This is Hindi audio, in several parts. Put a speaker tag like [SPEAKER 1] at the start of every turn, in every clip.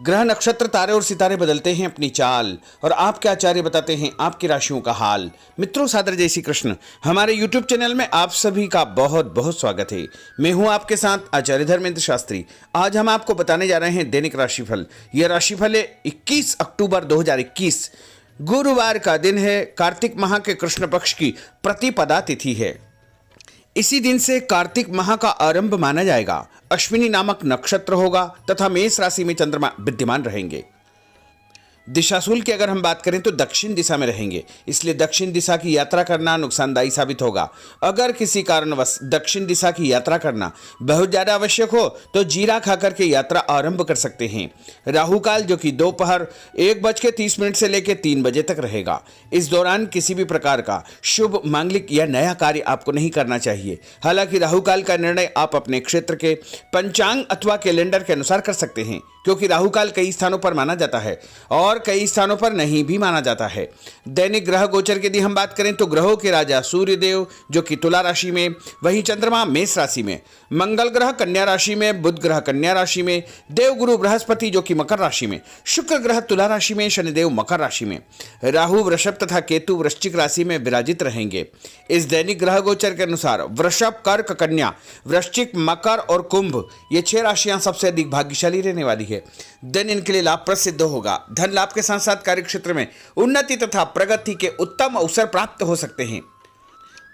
[SPEAKER 1] ग्रह नक्षत्र तारे और सितारे बदलते हैं अपनी चाल और आपके आचार्य बताते हैं आपकी राशियों का हाल। मित्रों, सादर जय श्री कृष्ण। हमारे YouTube चैनल में आप सभी का बहुत बहुत स्वागत है। मैं हूं आपके साथ आचार्य धर्मेंद्र शास्त्री। आज हम आपको बताने जा रहे हैं दैनिक राशिफल। यह राशिफल है 21 अक्टूबर 2021, गुरुवार का दिन है। कार्तिक माह के कृष्ण पक्ष की प्रतिपदा तिथि है। इसी दिन से कार्तिक माह का आरंभ माना जाएगा। अश्विनी नामक नक्षत्र होगा तथा मेष राशि में चंद्रमा विद्यमान रहेंगे। दिशाशूल की अगर हम बात करें तो दक्षिण दिशा में रहेंगे, इसलिए दक्षिण दिशा की यात्रा करना नुकसानदायी साबित होगा। अगर किसी कारणवश दक्षिण दिशा की यात्रा करना बहुत ज्यादा आवश्यक हो तो जीरा खाकर के यात्रा आरंभ कर सकते हैं। राहु काल जो कि दोपहर 1:30 से लेकर 3 बजे तक रहेगा। इस दौरान किसी भी प्रकार का शुभ, मांगलिक या नया कार्य आपको नहीं करना चाहिए। हालांकि राहु काल का निर्णय आप अपने क्षेत्र के पंचांग अथवा कैलेंडर के अनुसार कर सकते हैं, क्योंकि राहु काल कई स्थानों पर माना जाता है और कई स्थानों पर नहीं भी माना जाता है। दैनिक ग्रह गोचर की यदि हम बात करें तो ग्रहों के राजा सूर्य देव जो कि तुला राशि में, वहीं चंद्रमा मेष राशि में, मंगल ग्रह कन्या राशि में, बुध ग्रह कन्या राशि में, देव गुरु बृहस्पति जो कि मकर राशि में, शुक्र ग्रह तुला राशि में, शनिदेव मकर राशि में, राहु वृषभ तथा केतु वृश्चिक राशि में विराजित रहेंगे। इस दैनिक ग्रह गोचर के अनुसार वृषभ, कर्क, कन्या, वृश्चिक, मकर और कुंभ ये 6 राशियां सबसे अधिक भाग्यशाली रहने वाली है। दिन इनके लिए लाभप्रद सिद्ध होगा। धन लाभ के साथ साथ कार्य क्षेत्र में उन्नति तथा प्रगति के उत्तम अवसर प्राप्त हो सकते हैं।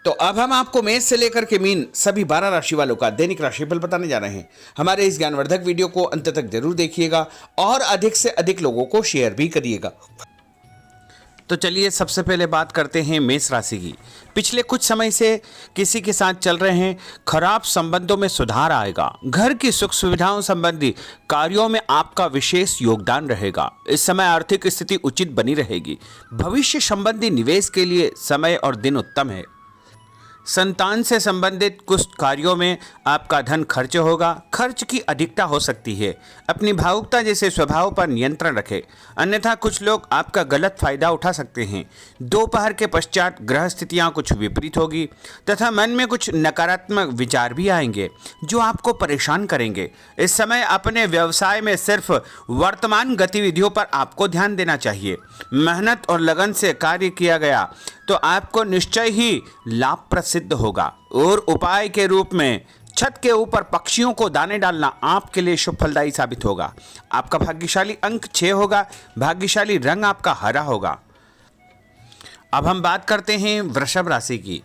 [SPEAKER 1] तो अब हम आपको मेष से लेकर के मीन सभी 12 राशि वालों का दैनिक राशिफल बताने जा रहे हैं। हमारे इस ज्ञानवर्धक वीडियो को अंत तक जरूर देखिएगा और अधिक से अधिक लोगों को शेयर भी करिएगा। तो चलिए सबसे पहले बात करते हैं मेष राशि की। पिछले कुछ समय से किसी के साथ चल रहे हैं खराब संबंधों में सुधार आएगा। घर की सुख सुविधाओं संबंधी कार्यों में आपका विशेष योगदान रहेगा। इस समय आर्थिक स्थिति उचित बनी रहेगी। भविष्य संबंधी निवेश के लिए समय और दिन उत्तम है। संतान से संबंधित कुछ कार्यों में आपका धन खर्च होगा। खर्च की अधिकता हो सकती है। अपनी भावुकता जैसे स्वभाव पर नियंत्रण रखें, अन्यथा कुछ लोग आपका गलत फायदा उठा सकते हैं। दोपहर के पश्चात ग्रह स्थितियां कुछ विपरीत होगी तथा मन में कुछ नकारात्मक विचार भी आएंगे जो आपको परेशान करेंगे। इस समय अपने व्यवसाय में सिर्फ वर्तमान गतिविधियों पर आपको ध्यान देना चाहिए। मेहनत और लगन से कार्य किया गया तो आपको निश्चय ही लाभ सिद्ध होगा। और उपाय के रूप में छत के ऊपर पक्षियों को दाने डालना आपके लिए शुभ फलदायी साबित होगा। आपका भाग्यशाली अंक 6 होगा। भाग्यशाली रंग आपका हरा होगा। अब हम बात करते हैं वृषभ राशि की।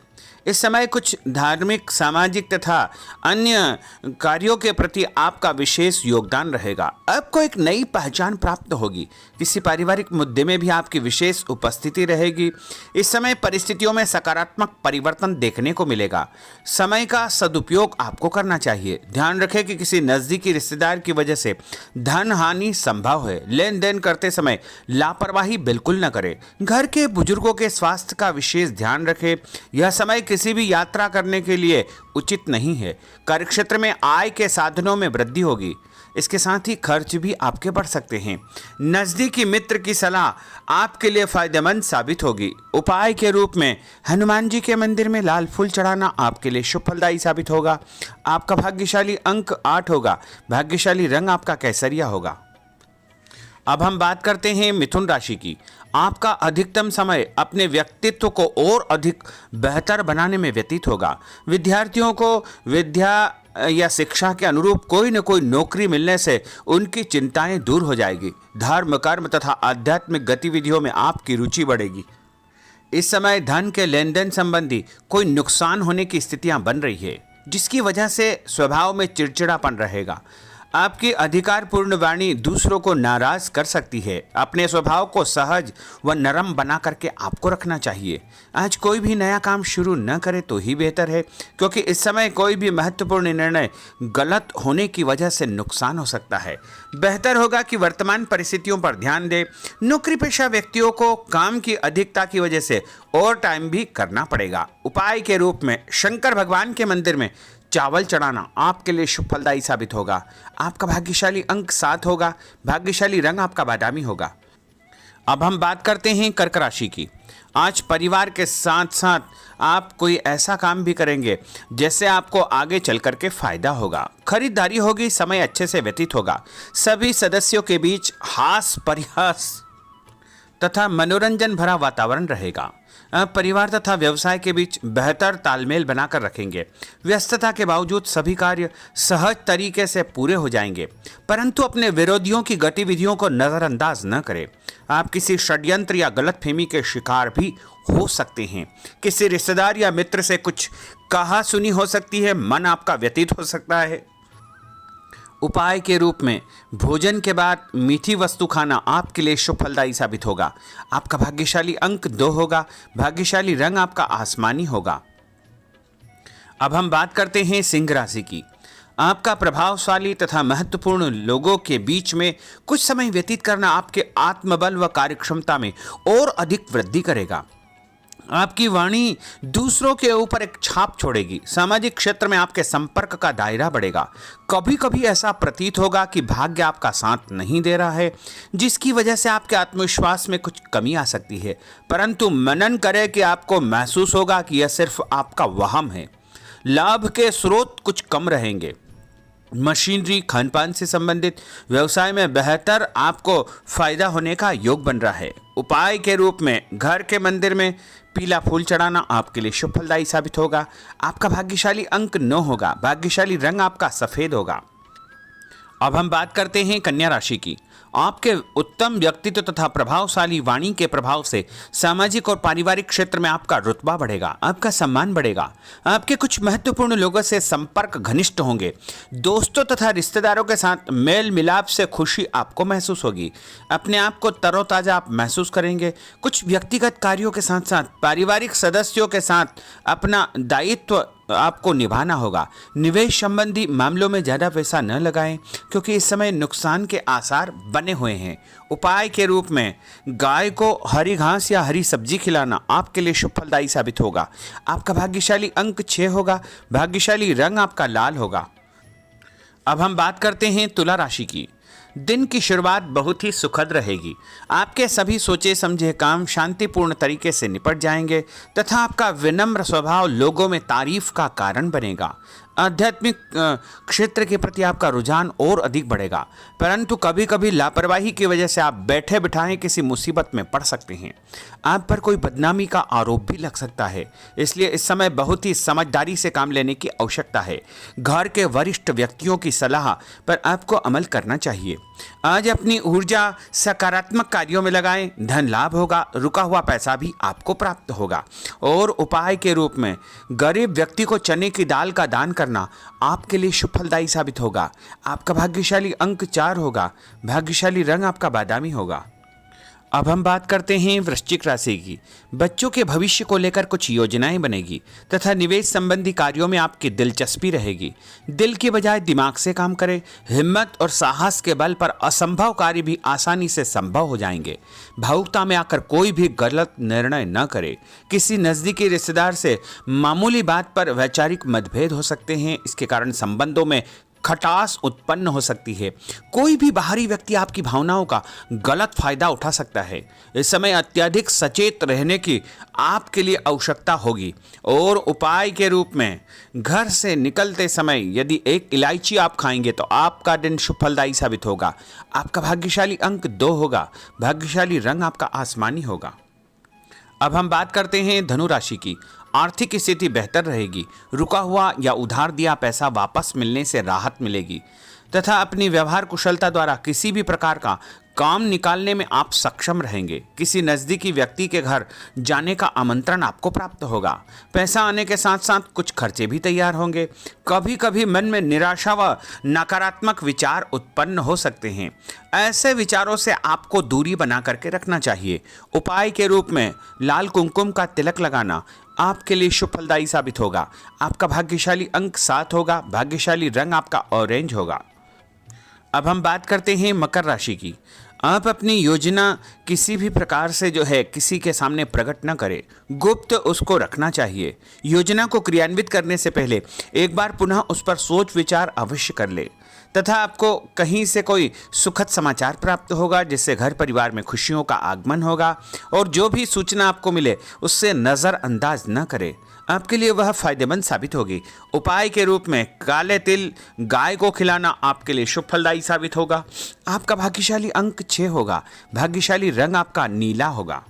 [SPEAKER 1] इस समय कुछ धार्मिक, सामाजिक तथा अन्य कार्यों के प्रति आपका विशेष योगदान रहेगा। आपको एक नई पहचान प्राप्त होगी। किसी पारिवारिक मुद्दे में भी आपकी विशेष उपस्थिति रहेगी। इस समय परिस्थितियों में सकारात्मक परिवर्तन देखने को मिलेगा। समय का सदुपयोग आपको करना चाहिए। ध्यान रखें कि किसी नज़दीकी रिश्तेदार की वजह से धन हानि संभव है। लेन देन करते समय लापरवाही बिल्कुल न करें। घर के बुजुर्गों के स्वास्थ्य का विशेष ध्यान रखें। यह समय किसी भी यात्रा करने के लिए उचित नहीं है। कार्यक्षेत्र में आय के साधनों में वृद्धि होगी। इसके साथ ही खर्च भी आपके बढ़ सकते हैं। नजदीकी मित्र की सलाह आपके लिए फायदेमंद साबित होगी। उपाय के रूप में हनुमान जी के मंदिर में लाल फूल चढ़ाना आपके लिए शुभ फलदायी साबित होगा। आपका भाग्यशाली अंक 8 होगा। भाग्यशाली रंग आपका केसरिया होगा। अब हम बात करते हैं मिथुन राशि की। आपका अधिकतम समय अपने व्यक्तित्व को और अधिक बेहतर बनाने में व्यतीत होगा। विद्यार्थियों को विद्या या शिक्षा के अनुरूप कोई न कोई नौकरी मिलने से उनकी चिंताएं दूर हो जाएगी। धर्म, कर्म तथा आध्यात्मिक गतिविधियों में आपकी रुचि बढ़ेगी। इस समय धन के लेन देन संबंधी कोई नुकसान होने की स्थितियां बन रही है, जिसकी वजह से स्वभाव में चिड़चिड़ापन रहेगा। आपकी अधिकारपूर्ण वाणी दूसरों को नाराज कर सकती है। अपने स्वभाव को सहज व नरम बना करके आपको रखना चाहिए। आज कोई भी नया काम शुरू न करे तो ही बेहतर है, क्योंकि इस समय कोई भी महत्वपूर्ण निर्णय गलत होने की वजह से नुकसान हो सकता है। बेहतर होगा कि वर्तमान परिस्थितियों पर ध्यान दें। नौकरी पेशा व्यक्तियों को काम की अधिकता की वजह से ओवर टाइम भी करना पड़ेगा। उपाय के रूप में शंकर भगवान के मंदिर में चावल चढ़ाना आपके लिए शुभ फलदायी साबित होगा। आपका भाग्यशाली अंक 7 होगा। भाग्यशाली रंग आपका बादामी होगा। अब हम बात करते हैं कर्क राशि की। आज परिवार के साथ साथ आप कोई ऐसा काम भी करेंगे जिससे आपको आगे चल कर के फायदा होगा। खरीदारी होगी, समय अच्छे से व्यतीत होगा। सभी सदस्यों के बीच हास परिहास तथा मनोरंजन भरा वातावरण रहेगा। परिवार तथा व्यवसाय के बीच बेहतर तालमेल बनाकर रखेंगे। व्यस्तता के बावजूद सभी कार्य सहज तरीके से पूरे हो जाएंगे, परंतु अपने विरोधियों की गतिविधियों को नज़रअंदाज न करें। आप किसी षड्यंत्र या गलतफहमी के शिकार भी हो सकते हैं। किसी रिश्तेदार या मित्र से कुछ कहा सुनी हो सकती है, मन आपका व्यतीत हो सकता है। उपाय के रूप में भोजन के बाद मीठी वस्तु खाना आपके लिए शुभ फलदायी साबित होगा। आपका भाग्यशाली अंक 2 होगा। भाग्यशाली रंग आपका आसमानी होगा। अब हम बात करते हैं सिंह राशि की। आपका प्रभावशाली तथा महत्वपूर्ण लोगों के बीच में कुछ समय व्यतीत करना आपके आत्मबल व कार्यक्षमता में और अधिक वृद्धि करेगा। आपकी वाणी दूसरों के ऊपर एक छाप छोड़ेगी। सामाजिक क्षेत्र में आपके संपर्क का दायरा बढ़ेगा। कभी कभी ऐसा प्रतीत होगा कि भाग्य आपका साथ नहीं दे रहा है, जिसकी वजह से आपके आत्मविश्वास में कुछ कमी आ सकती है, परंतु मनन करें कि आपको महसूस होगा कि यह सिर्फ आपका वहम है। लाभ के स्रोत कुछ कम रहेंगे। मशीनरी, खानपान से संबंधित व्यवसाय में बेहतर आपको फायदा होने का योग बन रहा है। उपाय के रूप में घर के मंदिर में पीला फूल चढ़ाना आपके लिए शुभ फलदायी साबित होगा। आपका भाग्यशाली अंक 9 होगा। भाग्यशाली रंग आपका सफेद होगा। अब हम बात करते हैं कन्या राशि की। आपके उत्तम व्यक्तित्व तथा प्रभावशाली वाणी के प्रभाव से सामाजिक और पारिवारिक क्षेत्र में आपका रुतबा बढ़ेगा, आपका सम्मान बढ़ेगा। आपके कुछ महत्वपूर्ण लोगों से संपर्क घनिष्ठ होंगे। दोस्तों तथा रिश्तेदारों के साथ मेल मिलाप से खुशी आपको महसूस होगी। अपने आप को तरोताजा आप महसूस करेंगे। कुछ व्यक्तिगत कार्यों के साथ साथ पारिवारिक सदस्यों के साथ अपना दायित्व आपको निभाना होगा। निवेश संबंधी मामलों में ज़्यादा पैसा न लगाएं, क्योंकि इस समय नुकसान के आसार बने हुए हैं। उपाय के रूप में गाय को हरी घास या हरी सब्जी खिलाना आपके लिए शुभ फलदायी साबित होगा। आपका भाग्यशाली अंक 6 होगा। भाग्यशाली रंग आपका लाल होगा। अब हम बात करते हैं तुला राशि की। दिन की शुरुआत बहुत ही सुखद रहेगी। आपके सभी सोचे समझे काम शांतिपूर्ण तरीके से निपट जाएंगे तथा आपका विनम्र स्वभाव लोगों में तारीफ का कारण बनेगा। आध्यात्मिक क्षेत्र के प्रति आपका रुझान और अधिक बढ़ेगा, परंतु कभी कभी लापरवाही की वजह से आप बैठे बिठाए किसी मुसीबत में पड़ सकते हैं। आप पर कोई बदनामी का आरोप भी लग सकता है, इसलिए इस समय बहुत ही समझदारी से काम लेने की आवश्यकता है। घर के वरिष्ठ व्यक्तियों की सलाह पर आपको अमल करना चाहिए। आज अपनी ऊर्जा सकारात्मक कार्यों में लगाएं। धन लाभ होगा। रुका हुआ पैसा भी आपको प्राप्त होगा। और उपाय के रूप में गरीब व्यक्ति को चने की दाल का दान करना आपके लिए शुभ फलदायी साबित होगा। आपका भाग्यशाली अंक 4 होगा। भाग्यशाली रंग आपका बादामी होगा। अब हम बात करते हैं वृश्चिक राशि की। बच्चों के भविष्य को लेकर कुछ योजनाएं बनेगी तथा निवेश संबंधी कार्यों में आपकी दिलचस्पी रहेगी। दिल की बजाय दिमाग से काम करें। हिम्मत और साहस के बल पर असंभव कार्य भी आसानी से संभव हो जाएंगे। भावुकता में आकर कोई भी गलत निर्णय न करें। किसी नज़दीकी रिश्तेदार से मामूली बात पर वैचारिक मतभेद हो सकते हैं। इसके कारण संबंधों में खटास उत्पन्न हो सकती है। कोई भी बाहरी व्यक्ति आपकी भावनाओं का गलत फायदा उठा सकता है। इस समय अत्यधिक सचेत रहने की आपके लिए आवश्यकता होगी। और उपाय के रूप में घर से निकलते समय यदि एक इलायची आप खाएंगे तो आपका दिन शुभ फलदायी साबित होगा। आपका भाग्यशाली अंक 2 होगा। भाग्यशाली रंग आपका आसमानी होगा। अब हम बात करते हैं धनु राशि की। आर्थिक स्थिति बेहतर रहेगी। रुका हुआ या उधार दिया पैसा वापस मिलने से राहत मिलेगी तथा अपनी व्यवहार कुशलता द्वारा किसी भी प्रकार का काम निकालने में आप सक्षम रहेंगे। किसी नज़दीकी व्यक्ति के घर जाने का आमंत्रण आपको प्राप्त होगा। पैसा आने के साथ साथ कुछ खर्चे भी तैयार होंगे। कभी कभी मन में निराशा व नकारात्मक विचार उत्पन्न हो सकते हैं। ऐसे विचारों से आपको दूरी बना करके रखना चाहिए। उपाय के रूप में लाल कुमकुम का तिलक लगाना आपके लिए शुभ फलदायी साबित होगा। आपका भाग्यशाली अंक 7 होगा। भाग्यशाली रंग आपका ऑरेंज होगा। अब हम बात करते हैं मकर राशि की। आप अपनी योजना किसी भी प्रकार से किसी के सामने प्रकट न करें। गुप्त उसको रखना चाहिए। योजना को क्रियान्वित करने से पहले एक बार पुनः उस पर सोच विचार अवश्य कर ले। तथा आपको कहीं से कोई सुखद समाचार प्राप्त होगा, जिससे घर परिवार में खुशियों का आगमन होगा। और जो भी सूचना आपको मिले उससे नज़रअंदाज न करें, आपके लिए वह फायदेमंद साबित होगी। उपाय के रूप में काले तिल गाय को खिलाना आपके लिए शुभ फलदायी साबित होगा। आपका भाग्यशाली अंक 6 होगा। भाग्यशाली रंग आपका नीला होगा।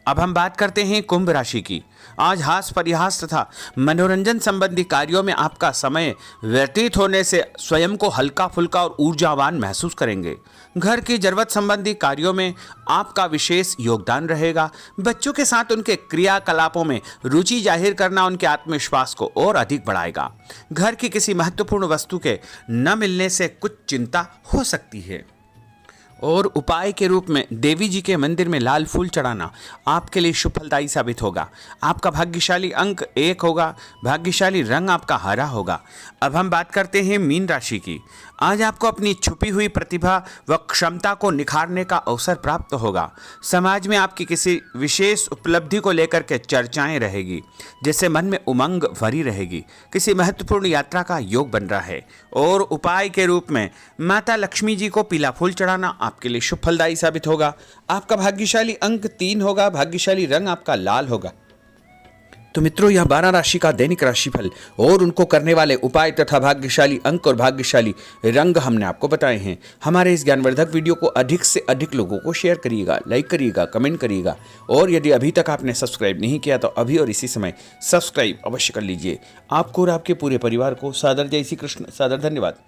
[SPEAKER 1] अब हम बात करते हैं कुंभ राशि की। आज हास परिहास तथा मनोरंजन संबंधी कार्यों में आपका समय व्यतीत होने से स्वयं को हल्का फुल्का और ऊर्जावान महसूस करेंगे। घर की जरूरत संबंधी कार्यों में आपका विशेष योगदान रहेगा। बच्चों के साथ उनके क्रियाकलापों में रुचि जाहिर करना उनके आत्मविश्वास को और अधिक बढ़ाएगा। घर की किसी महत्वपूर्ण वस्तु के न मिलने से कुछ चिंता हो सकती है। और उपाय के रूप में देवी जी के मंदिर में लाल फूल चढ़ाना आपके लिए शुभ फलदायी साबित होगा। आपका भाग्यशाली अंक 1 होगा। भाग्यशाली रंग आपका हरा होगा। अब हम बात करते हैं मीन राशि की। आज आपको अपनी छुपी हुई प्रतिभा व क्षमता को निखारने का अवसर प्राप्त होगा। समाज में आपकी किसी विशेष उपलब्धि को लेकर के चर्चाएं रहेगी, जिससे मन में उमंग भरी रहेगी। किसी महत्वपूर्ण यात्रा का योग बन रहा है। और उपाय के रूप में माता लक्ष्मी जी को पीला फूल चढ़ाना आपके लिए शुभ फलदायी साबित होगा। आपका भाग्यशाली अंक 3 होगा। भाग्यशाली रंग आपका लाल होगा। तो मित्रों, यह 12 राशि का दैनिक राशिफल और उनको करने वाले उपाय तथा भाग्यशाली अंक और भाग्यशाली रंग हमने आपको बताए हैं। हमारे इस ज्ञानवर्धक वीडियो को अधिक से अधिक लोगों को शेयर करिएगा, लाइक करिएगा, कमेंट करिएगा। और यदि अभी तक आपने सब्सक्राइब नहीं किया तो अभी और इसी समय सब्सक्राइब अवश्य कर लीजिए। आपको और आपके पूरे परिवार को सादर जय श्री कृष्ण। सादर धन्यवाद।